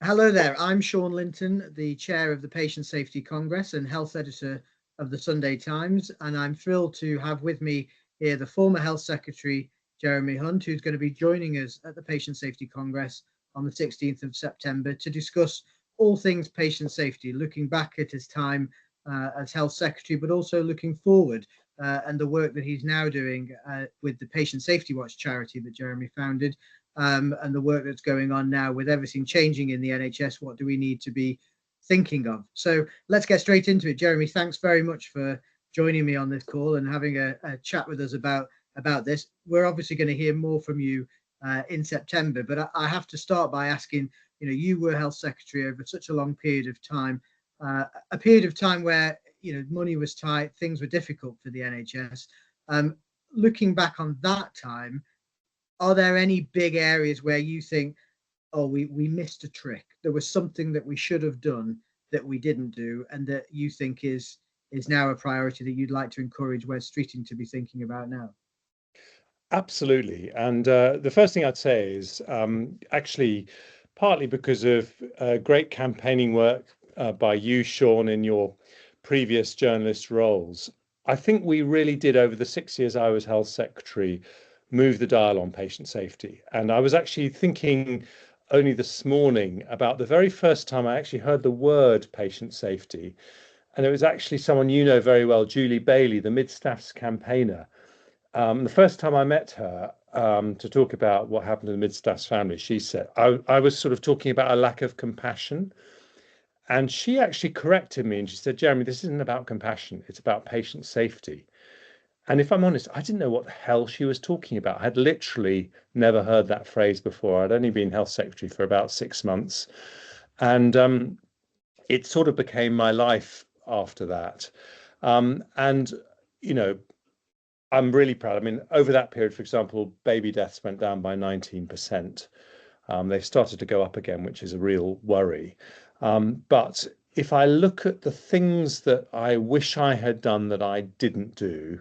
Hello there, I'm Sean Linton, the chair of the Patient Safety Congress and health editor of the Sunday Times, and I'm thrilled to have with me here the former Health Secretary, Jeremy Hunt, who's going to be joining us at the Patient Safety Congress on the 16th of September to discuss all things patient safety, looking back at his time as Health Secretary, but also looking forward and the work that he's now doing with the Patient Safety Watch charity that Jeremy founded, and the work that's going on now with everything changing in the NHS. What do we need to be thinking of? So let's get straight into it. Jeremy, thanks very much for joining me on this call and having a chat with us about this. We're obviously going to hear more from you in September, but I have to start by asking, you were Health Secretary over such a long period of time, a period of time where, money was tight, things were difficult for the NHS. Looking back on that time, are there any big areas where you think, oh, we missed a trick? There was something that we should have done that we didn't do, and that you think is now a priority that you'd like to encourage Wes Streeting to be thinking about now? Absolutely. And the first thing I'd say is actually partly because of great campaigning work by you, Sean, in your previous journalist roles. I think we really did, over the 6 years I was Health Secretary, move the dial on patient safety. And I was actually thinking only this morning about the very first time I actually heard the word patient safety. And it was actually someone you know very well, Julie Bailey, the Mid-Staffs campaigner. The first time I met her to talk about what happened to the Mid-Staffs family, she said, I was sort of talking about a lack of compassion. And she actually corrected me and she said, Jeremy, this isn't about compassion, it's about patient safety. And if I'm honest, I didn't know what the hell she was talking about. I had literally never heard that phrase before. I'd only been Health Secretary for about 6 months. And it sort of became my life after that. And, you know, I'm really proud. I mean, over that period, for example, baby deaths went down by 19%. They've started to go up again, which is a real worry. But if I look at the things that I wish I had done that I didn't do,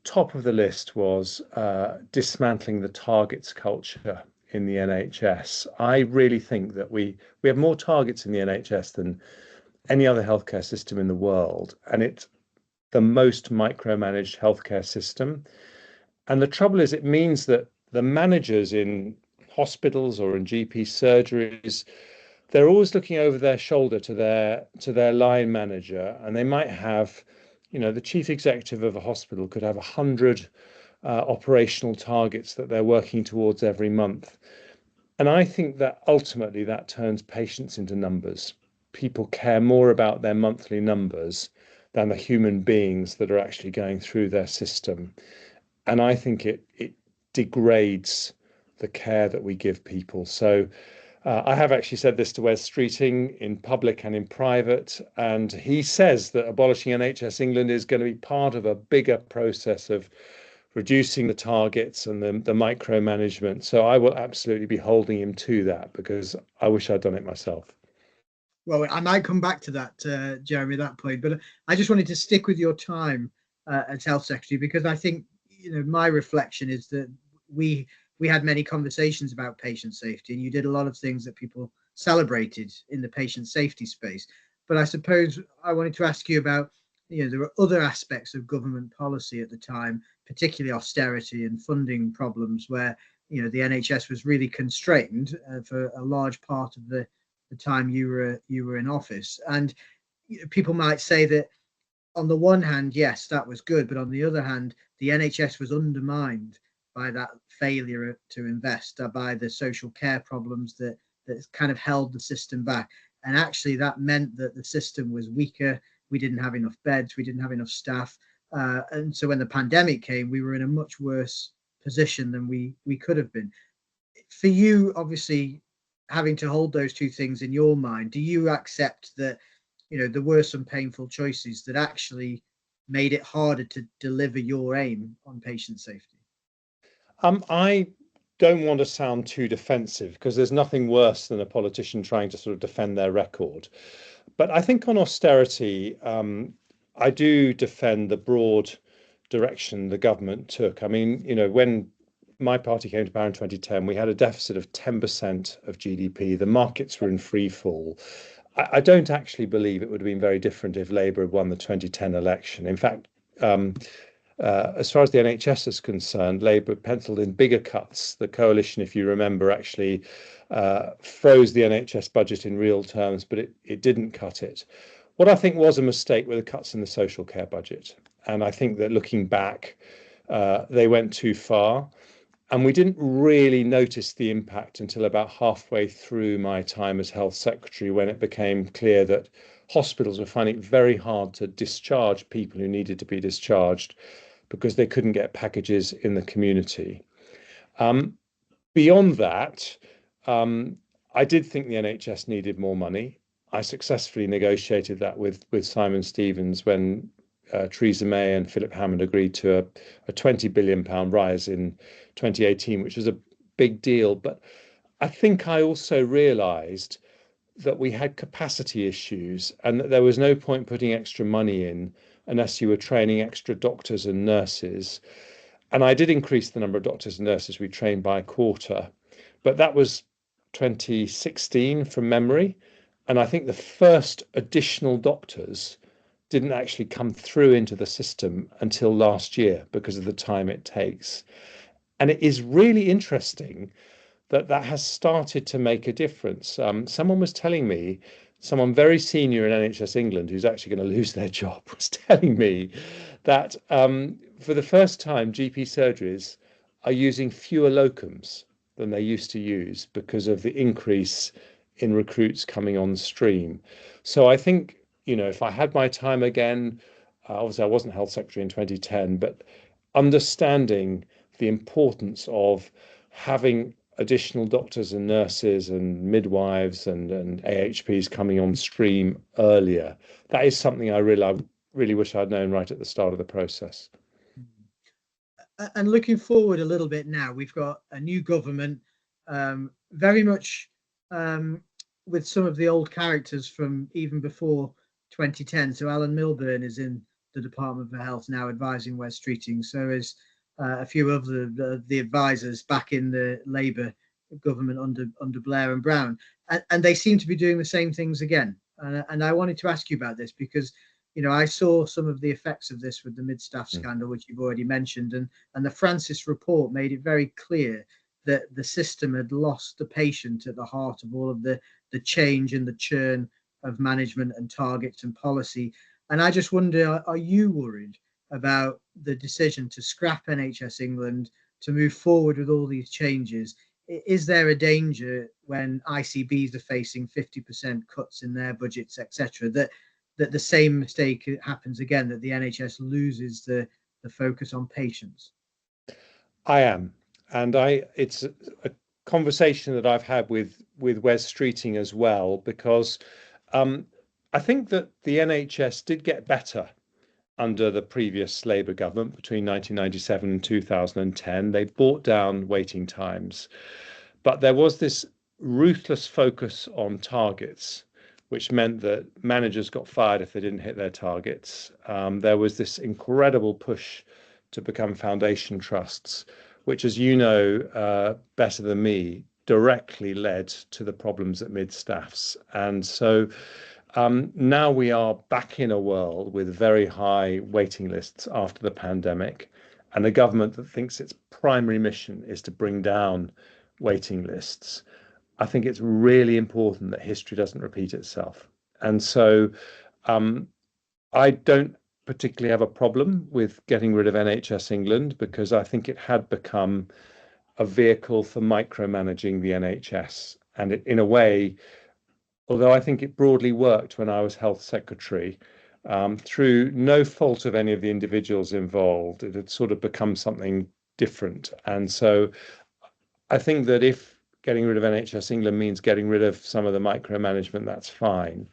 top of the list was dismantling the targets culture in the NHS. I really think that we have more targets in the NHS than any other healthcare system in the world, and it's the most micromanaged healthcare system. And the trouble is, it means that the managers in hospitals or in GP surgeries, they're always looking over their shoulder to their line manager, and they might have, the chief executive of a hospital could have 100 operational targets that they're working towards every month. And I think that ultimately that turns patients into numbers. People care more about their monthly numbers than the human beings that are actually going through their system. And I think it degrades the care that we give people. So I have actually said this to Wes Streeting in public and in private, and he says that abolishing NHS England is going to be part of a bigger process of reducing the targets and the micromanagement. So I will absolutely be holding him to that because I wish I'd done it myself. Well, I might come back to that, Jeremy, that point, but I just wanted to stick with your time as Health Secretary, because I think, my reflection is that we had many conversations about patient safety, and you did a lot of things that people celebrated in the patient safety space. But I suppose I wanted to ask you about, there were other aspects of government policy at the time, particularly austerity and funding problems, where, the NHS was really constrained for a large part of the time you were in office. And people might say that on the one hand, yes, that was good, but on the other hand, the NHS was undermined by that failure to invest, by the social care problems that kind of held the system back. And actually, that meant that the system was weaker. We didn't have enough beds. We didn't have enough staff. And so when the pandemic came, we were in a much worse position than we could have been. For you, obviously, having to hold those two things in your mind, do you accept that, there were some painful choices that actually made it harder to deliver your aim on patient safety? I don't want to sound too defensive because there's nothing worse than a politician trying to sort of defend their record. But I think on austerity, I do defend the broad direction the government took. I mean, when my party came to power in 2010, we had a deficit of 10% of GDP. The markets were in free fall. I don't actually believe it would have been very different if Labour had won the 2010 election. In fact, as far as the NHS is concerned, Labour penciled in bigger cuts. The coalition, if you remember, actually froze the NHS budget in real terms, but it didn't cut it. What I think was a mistake were the cuts in the social care budget. And I think that looking back, they went too far. And we didn't really notice the impact until about halfway through my time as health secretary, when it became clear that hospitals were finding it very hard to discharge people who needed to be discharged because they couldn't get packages in the community. Beyond that, I did think the NHS needed more money. I successfully negotiated that with Simon Stevens when Theresa May and Philip Hammond agreed to a £20 billion rise in 2018, which was a big deal. But I think I also realised that we had capacity issues and that there was no point putting extra money in unless you were training extra doctors and nurses. And I did increase the number of doctors and nurses we trained by a quarter, but that was 2016 from memory. And I think the first additional doctors didn't actually come through into the system until last year because of the time it takes. And it is really interesting that that has started to make a difference. Someone was telling me, someone very senior in NHS England, who's actually going to lose their job, was telling me that for the first time, GP surgeries are using fewer locums than they used to use because of the increase in recruits coming on stream. So I think, if I had my time again, obviously I wasn't health secretary in 2010, but understanding the importance of having additional doctors and nurses and midwives and AHPs coming on stream earlier, that is something I really wish I'd known right at the start of the process. And looking forward a little bit now, we've got a new government, very much with some of the old characters from even before 2010. So Alan Milburn is in the Department for Health now, advising Wes Streeting. So is a few of the advisors back in the Labour government under Blair and Brown, and they seem to be doing the same things again. And I wanted to ask you about this because I saw some of the effects of this with the mid-staff scandal, which you've already mentioned, and the Francis report made it very clear that the system had lost the patient at the heart of all of the change and the churn of management and targets and policy. And I just wonder, are you worried about the decision to scrap NHS England, to move forward with all these changes? Is there a danger when ICBs are facing 50% cuts in their budgets, etc., that the same mistake happens again, that the NHS loses the focus on patients? I am. And it's a conversation that I've had with Wes Streeting as well, because I think that the NHS did get better under the previous Labour government between 1997 and 2010. They brought down waiting times, but there was this ruthless focus on targets, which meant that managers got fired if they didn't hit their targets. There was this incredible push to become foundation trusts, which, as you know better than me, directly led to the problems at mid-staffs. And so now we are back in a world with very high waiting lists after the pandemic, and a government that thinks its primary mission is to bring down waiting lists. I think it's really important that history doesn't repeat itself. And so I don't particularly have a problem with getting rid of NHS England, because I think it had become a vehicle for micromanaging the NHS. And it, in a way, although I think it broadly worked when I was health secretary, through no fault of any of the individuals involved, it had sort of become something different. And so I think that if getting rid of NHS England means getting rid of some of the micromanagement, that's fine.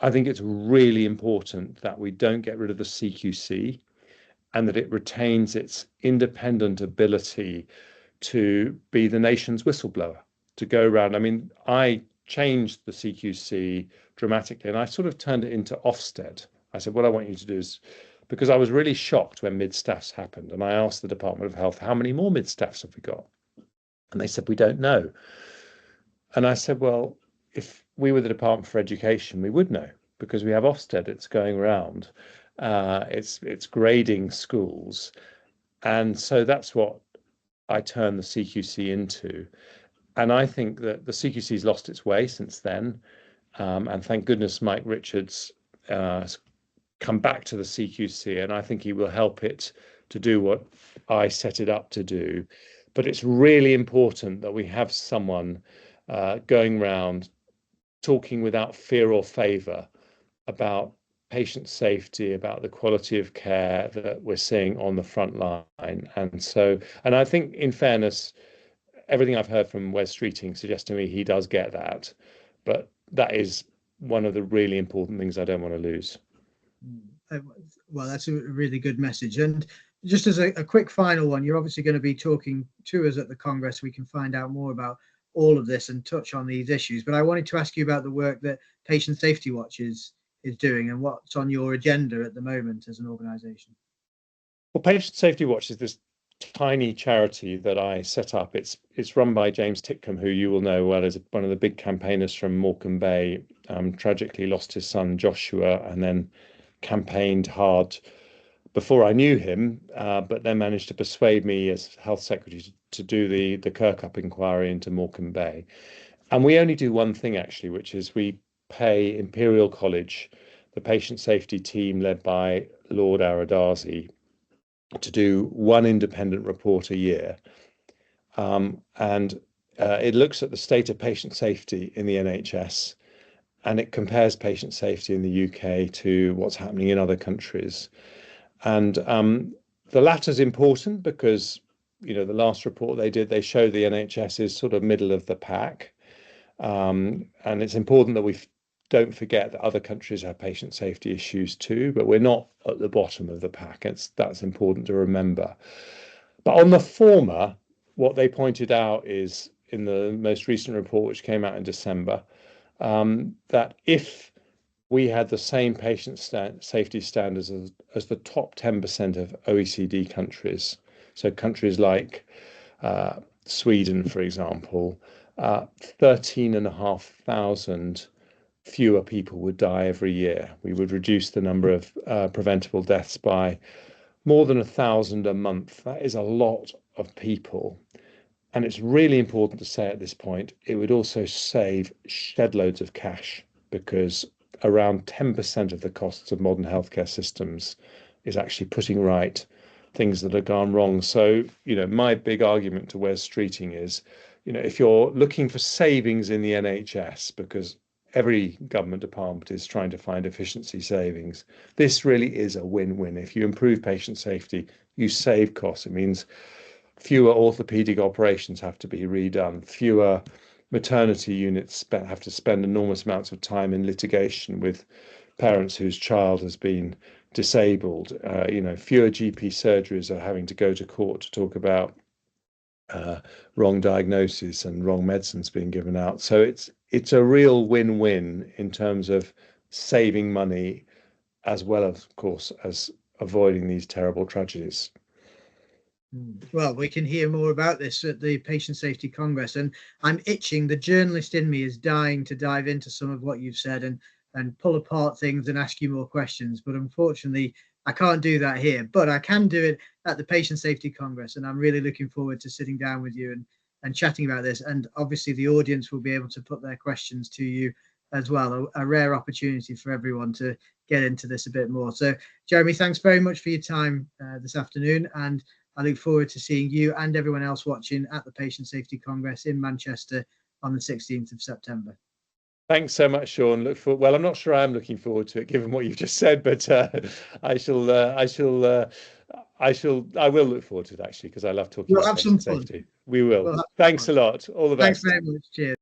I think it's really important that we don't get rid of the CQC and that it retains its independent ability to be the nation's whistleblower, to go around. I mean, I changed the CQC dramatically, and I sort of turned it into Ofsted. I said, what I want you to do is because I was really shocked when mid-staffs happened. And I asked the Department of Health, how many more mid-staffs have we got? And they said, we don't know. And I said, well, if we were the Department for Education, we would know, because we have Ofsted. It's going around. It's grading schools. And so that's what I turned the CQC into. And I think that the CQC's lost its way since then. And thank goodness Mike Richards has come back to the CQC, and I think he will help it to do what I set it up to do. But it's really important that we have someone going around talking without fear or favour about patient safety, about the quality of care that we're seeing on the front line. And I think, in fairness, everything I've heard from Wes Streeting suggests to me he does get that. But that is one of the really important things I don't want to lose. Well, that's a really good message. And just as a quick final one, you're obviously going to be talking to us at the Congress. We can find out more about all of this and touch on these issues. But I wanted to ask you about the work that Patient Safety Watch is doing and what's on your agenda at the moment as an organisation. Well, Patient Safety Watch is this tiny charity that I set up. It's run by James Titcombe, who you will know well as one of the big campaigners from Morecambe Bay. Tragically lost his son Joshua, and then campaigned hard before I knew him, but then managed to persuade me as Health Secretary to do the Kirkup inquiry into Morecambe Bay. And we only do one thing, actually, which is we pay Imperial College, the patient safety team led by Lord Aradazi, to do one independent report a year. It looks at the state of patient safety in the NHS, and it compares patient safety in the UK to what's happening in other countries. And the latter is important because, the last report they did, they showed the NHS is sort of middle of the pack. And it's important that we don't forget that other countries have patient safety issues too, but we're not at the bottom of the pack. That's important to remember. But on the former, what they pointed out is, in the most recent report, which came out in December, that if we had the same patient safety standards as the top 10% of OECD countries, so countries like Sweden, for example, 13,500 fewer people would die every year. We would reduce the number of preventable deaths by more than 1,000 a month. That is a lot of people. And it's really important to say at this point, it would also save shed loads of cash, because around 10% of the costs of modern healthcare systems is actually putting right things that have gone wrong. So, my big argument to Wes Streeting is, if you're looking for savings in the NHS, because every government department is trying to find efficiency savings, this really is a win-win. If you improve patient safety, you save costs. It means fewer orthopedic operations have to be redone, fewer maternity units have to spend enormous amounts of time in litigation with parents whose child has been disabled. Fewer GP surgeries are having to go to court to talk about wrong diagnosis and wrong medicines being given out. So it's a real win-win in terms of saving money, as well as, of course, as avoiding these terrible tragedies. Well, we can hear more about this at the Patient Safety Congress, and I'm itching. The journalist in me is dying to dive into some of what you've said and pull apart things and ask you more questions. But unfortunately, I can't do that here, but I can do it at the Patient Safety Congress. And I'm really looking forward to sitting down with you and chatting about this. And obviously the audience will be able to put their questions to you as well. A rare opportunity for everyone to get into this a bit more. So Jeremy, thanks very much for your time this afternoon. And I look forward to seeing you and everyone else watching at the Patient Safety Congress in Manchester on the 16th of September. Thanks so much, Sean. Well, I'm not sure I'm looking forward to it, given what you've just said, but I will look forward to it, actually, because I love talking about patient safety. We will. Thanks a lot. All the best. Thanks very much. Cheers.